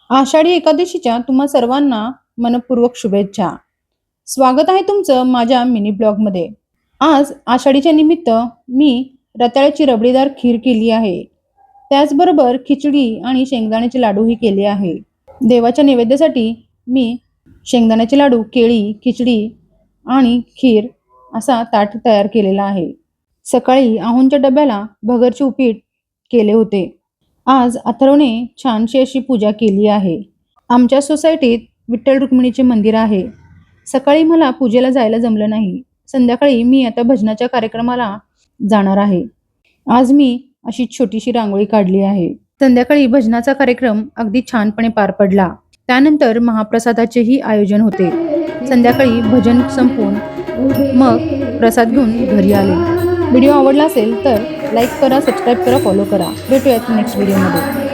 आषाढी एकादशीच्या तुम्हा सर्वांना मनपूर्वक शुभेच्छा. स्वागत आहे तुमचं माझ्या मिनी ब्लॉगमध्ये. आज आषाढीच्या निमित्त मी रताळ्याची रबडीदार खीर केली आहे. त्याचबरोबर खिचडी आणि शेंगदाण्याचे लाडूही केले आहे. देवाच्या नैवेद्यासाठी मी शेंगदाण्याचे लाडू, केळी, खिचडी आणि खीर असा ताट तयार केलेला आहे. सकाळी आहुंच्या डब्याला भगरचे उपीट केले होते. आज अथर्वने छानशी अशी पूजा केली आहे. आमच्या सोसायटीत विठ्ठल रुक्मिणीचे मंदिर आहे. सकाळी मला पूजेला जायला जमलं नाही. संध्याकाळी मी आता भजनाच्या कार्यक्रमाला जाणार आहे. आज मी अशी छोटीशी रांगोळी काढली आहे. संध्याकाळी भजनाचा कार्यक्रम अगदी छानपणे पार पडला. त्यानंतर महाप्रसादाचेही आयोजन होते. संध्याकाळी भजन संपून मग प्रसाद घेऊन घरी आले. व्हिडिओ आवडला असेल तर लाईक करा, सबस्क्राईब करा, फॉलो करा. भेटूयात नेक्स्ट व्हिडिओमध्ये.